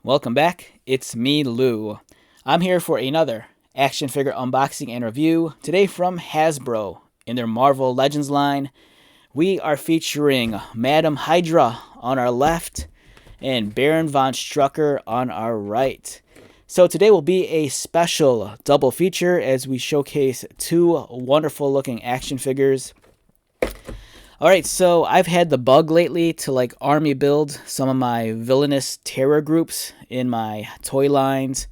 Welcome back. It's me, Lou. I'm here for another action figure unboxing and review. Today from Hasbro. In their Marvel Legends line, we are featuring Madam Hydra on our left and Baron von Strucker on our right. So today will be a special double feature as we showcase two wonderful looking action figures. Alright, so I've had the bug lately to army build some of my villainous terror groups in my toy lines.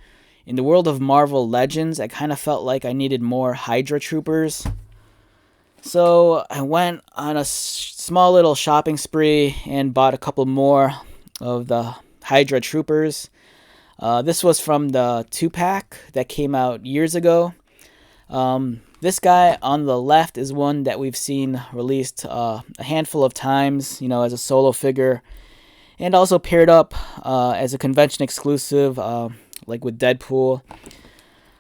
In the world of Marvel Legends, I kind of felt like I needed more Hydra troopers. So I went on a small little shopping spree and bought a couple more of the Hydra troopers. This was from the 2-pack that came out years ago. This guy on the left is one that we've seen released a handful of times, as a solo figure, and also paired up as a convention exclusive, like with Deadpool.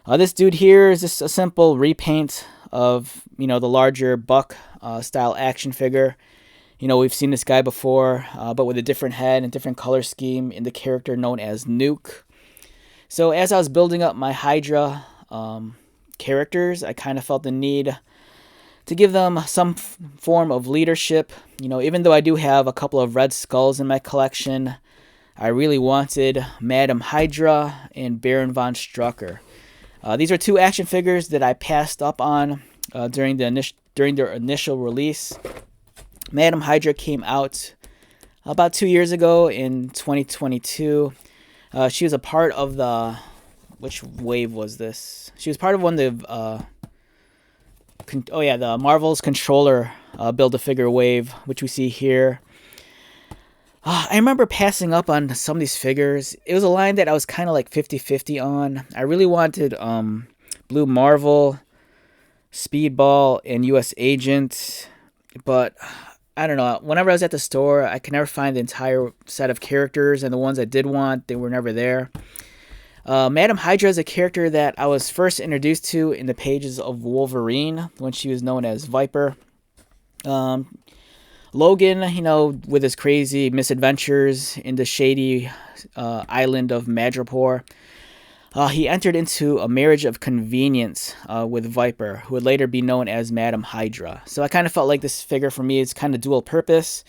This dude here is just a simple repaint of, the larger Buck style action figure. We've seen this guy before, but with a different head and different color scheme in the character known as Nuke. So as I was building up my Hydra characters, I kind of felt the need to give them some form of leadership. Even though I do have a couple of Red Skulls in my collection, I really wanted Madam Hydra and Baron von Strucker. These are two action figures that I passed up on during their initial release. Madam Hydra came out about 2 years ago in 2022. She was a part of the... Which wave was this? She was part of one of the... the Marvel's Controller Build-A-Figure wave, which we see here. I remember passing up on some of these figures. It was a line that I was kind of like 50-50 on. I really wanted Blue Marvel, Speedball, and US Agent, but I don't know. Whenever I was at the store, I could never find the entire set of characters, and the ones I did want, they were never there. Madam Hydra is a character that I was first introduced to in the pages of Wolverine when she was known as Viper. Logan, with his crazy misadventures in the shady island of Madripoor, he entered into a marriage of convenience with Viper, who would later be known as Madam Hydra. So I kind of felt like this figure for me is kind of dual purpose.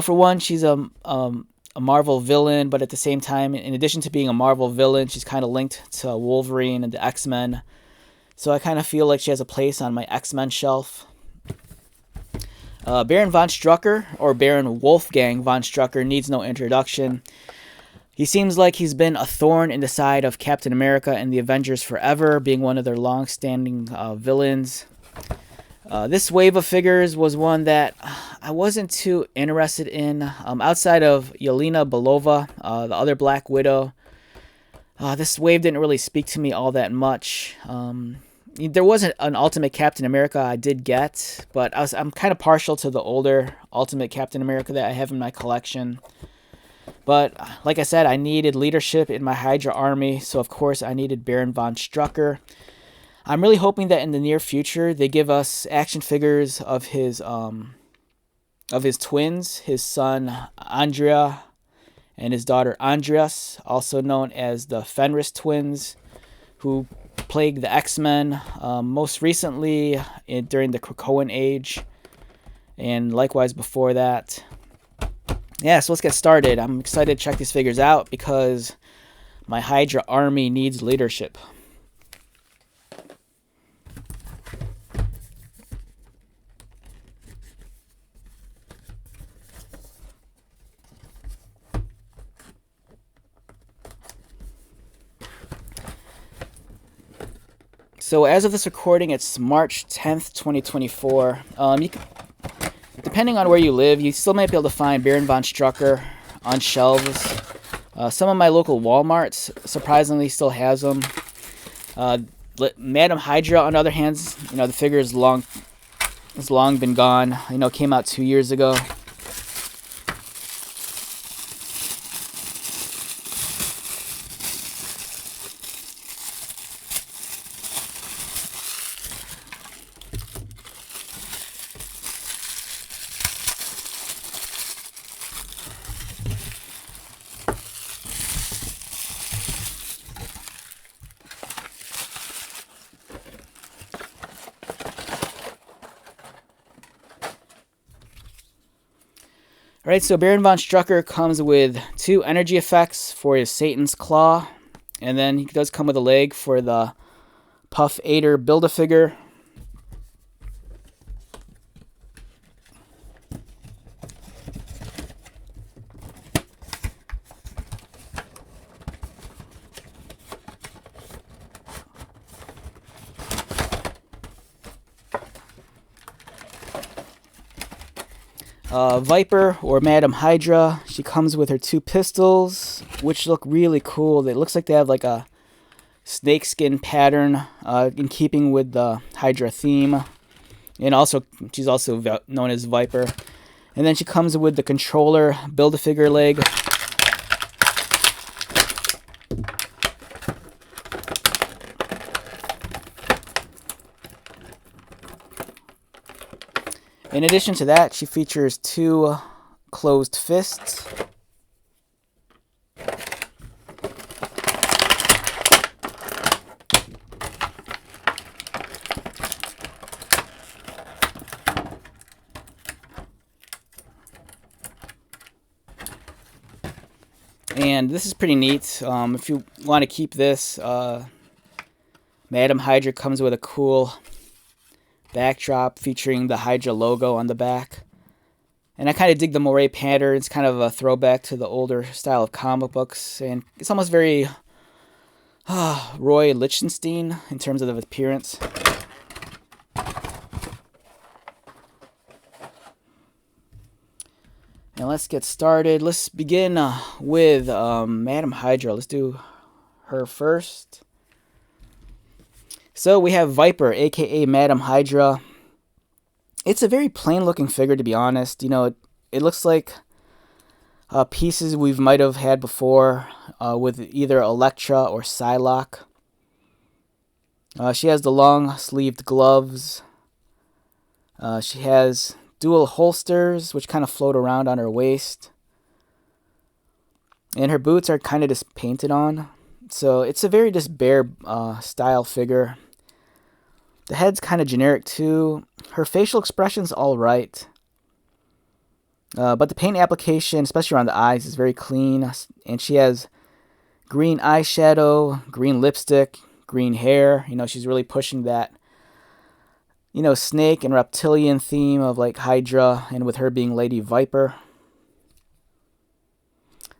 For one, she's a Marvel villain, but at the same time, in addition to being a Marvel villain, she's kind of linked to Wolverine and the X-Men. So I kind of feel like she has a place on my X-Men shelf. Baron von Strucker, or Baron Wolfgang von Strucker, needs no introduction. He seems like he's been a thorn in the side of Captain America and the Avengers forever, being one of their long-standing villains. This wave of figures was one that I wasn't too interested in. Outside of Yelena Belova, the other Black Widow, this wave didn't really speak to me all that much. There wasn't an Ultimate Captain America I did get, but I'm kind of partial to the older Ultimate Captain America that I have in my collection. But like I said, I needed leadership in my Hydra army, so of course I needed Baron von Strucker. I'm really hoping that in the near future they give us action figures of his twins, his son Andrea and his daughter Andreas, also known as the Fenris twins, who plagued the X-Men most recently during the Krakoan Age, and likewise before that. Yeah, so let's get started. I'm excited to check these figures out because my Hydra army needs leadership. So as of this recording, it's March 10th, 2024. Depending on where you live, you still might be able to find Baron von Strucker on shelves. Some of my local Walmarts surprisingly still has them. Madam Hydra, on the other hand, the figure has long been gone. Came out 2 years ago. Alright, so Baron von Strucker comes with 2 energy effects for his Satan's Claw. And then he does come with a leg for the Puff Aider Build-A-Figure. Viper, or Madam Hydra, she comes with her 2 pistols, which look really cool. It looks like they have like a snakeskin pattern in keeping with the Hydra theme. And also, she's also known as Viper. And then she comes with the controller Build-A-Figure leg. In addition to that, she features 2 closed fists. And this is pretty neat. If you want to keep this, Madam Hydra comes with a cool backdrop featuring the Hydra logo on the back. And I kind of dig the moire pattern. It's kind of a throwback to the older style of comic books. And it's almost very Roy Lichtenstein in terms of the appearance. And let's get started. Let's begin with Madam Hydra. Let's do her first. So we have Viper, aka Madam Hydra. It's a very plain looking figure, to be honest. You know, it looks like pieces we might have had before with either Elektra or Psylocke. She has the long sleeved gloves. She has dual holsters, which kind of float around on her waist. And her boots are kind of just painted on. So it's a very just bare style figure. The head's kind of generic too. Her facial expression's alright. But the paint application, especially around the eyes, is very clean. And she has green eyeshadow, green lipstick, green hair. You know, she's really pushing that, you know, snake and reptilian theme of like Hydra, and with her being Lady Viper.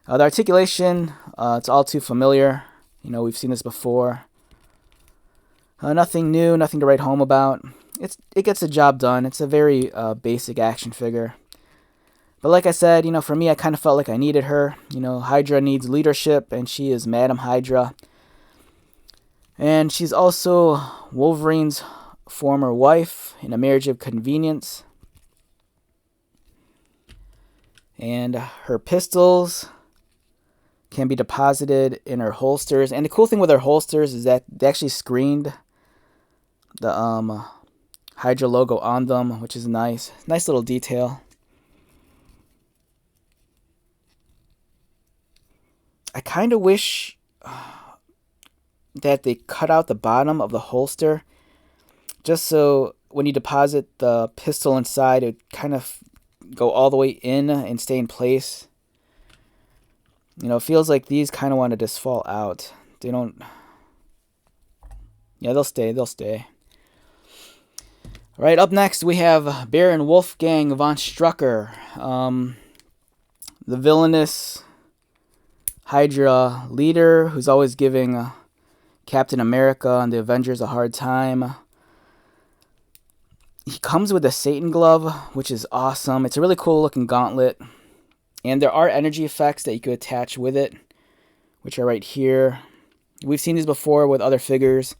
The articulation, it's all too familiar. You know, we've seen this before. Nothing new, nothing to write home about. It gets the job done. It's a very basic action figure. But like I said, you know, for me, I kind of felt like I needed her. You know, Hydra needs leadership, and she is Madam Hydra. And she's also Wolverine's former wife in a marriage of convenience. And her pistols can be deposited in her holsters. And the cool thing with her holsters is that they actually screened the Hydra logo on them, which is nice. Nice little detail. I kind of wish that they cut out the bottom of the holster, just so when you deposit the pistol inside, it kind of go all the way in and stay in place. You know, it feels like these kind of want to just fall out. They don't... Yeah, they'll stay. Alright, up next we have Baron Wolfgang von Strucker. The villainous Hydra leader who's always giving Captain America and the Avengers a hard time. He comes with a Satan glove, which is awesome. It's a really cool looking gauntlet. And there are energy effects that you could attach with it, which are right here. We've seen these before with other figures.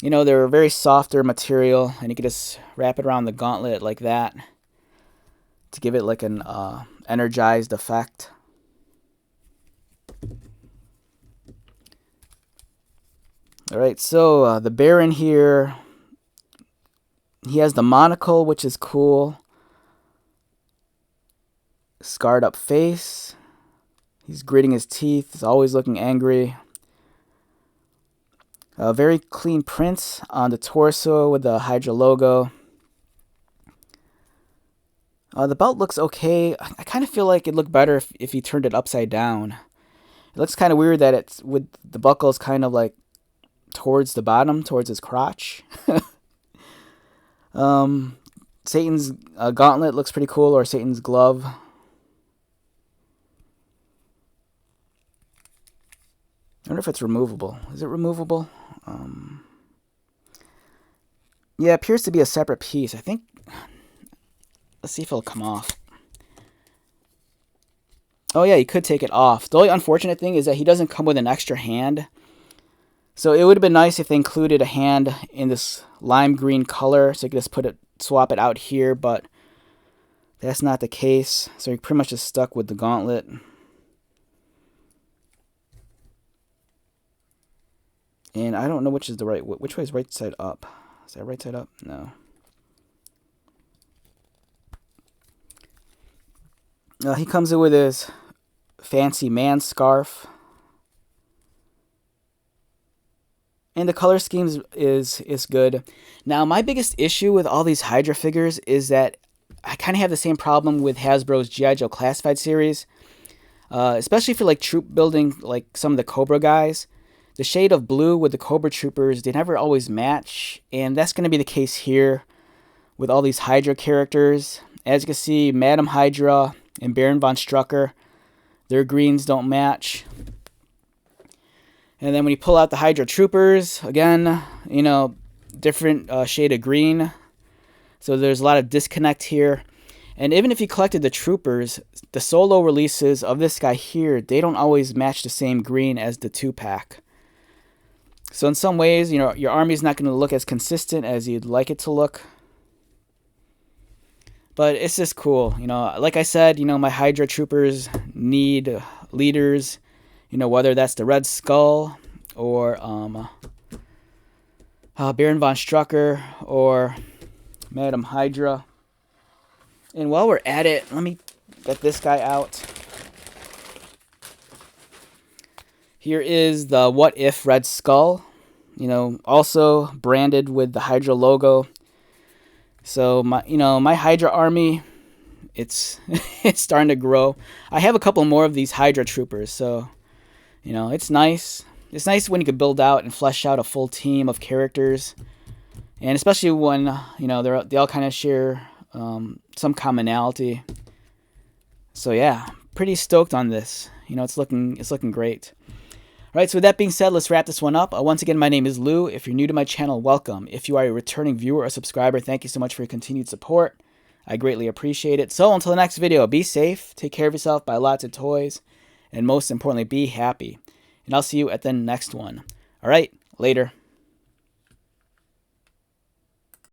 You know, they're a very softer material, and you can just wrap it around the gauntlet like that to give it like an energized effect. Alright, so the Baron here, he has the monocle, which is cool. Scarred up face. He's gritting his teeth. He's always looking angry. Very clean prints on the torso with the Hydra logo. The belt looks okay. I kind of feel like it'd look better if you turned it upside down. It looks kind of weird that it's with the buckles kind of like towards the bottom, towards his crotch. Satan's gauntlet looks pretty cool, or Satan's glove. I wonder if it's removable. Is it removable? Yeah, it appears to be a separate piece. I think. Let's see if it'll come off. Oh yeah, you could take it off. The only unfortunate thing is that he doesn't come with an extra hand. So it would have been nice if they included a hand in this lime green color, so you could just swap it out here, but that's not the case. So you're pretty much just stuck with the gauntlet. And I don't know which is the right, which way is right side up? Is that right side up? No. He comes in with his fancy man scarf. And the color scheme is good. Now, my biggest issue with all these Hydra figures is that I kind of have the same problem with Hasbro's G.I. Joe Classified series. Especially for like troop building, like some of the Cobra guys. The shade of blue with the Cobra Troopers, they never always match. And that's going to be the case here with all these Hydra characters. As you can see, Madam Hydra and Baron von Strucker, their greens don't match. And then when you pull out the Hydra Troopers, again, you know, different shade of green. So there's a lot of disconnect here. And even if you collected the Troopers, the solo releases of this guy here, they don't always match the same green as the 2-pack. So in some ways, you know, your army's not going to look as consistent as you'd like it to look. But it's just cool. You know, like I said, you know, my Hydra Troopers need leaders. You know, whether that's the Red Skull or Baron von Strucker or Madam Hydra. And while we're at it, let me get this guy out. Here is the What If Red Skull. You know, also branded with the Hydra logo. So my Hydra army, it's it's starting to grow. I have a couple more of these Hydra Troopers, so you know, it's nice. It's nice when you can build out and flesh out a full team of characters. And especially when, you know, they all kind of share some commonality. So yeah, pretty stoked on this. You know, it's looking great. All right, so with that being said, let's wrap this one up. Once again, my name is Lou. If you're new to my channel, welcome. If you are a returning viewer or subscriber, thank you so much for your continued support. I greatly appreciate it. So until the next video, be safe, take care of yourself, buy lots of toys, and most importantly, be happy. And I'll see you at the next one. All right, later.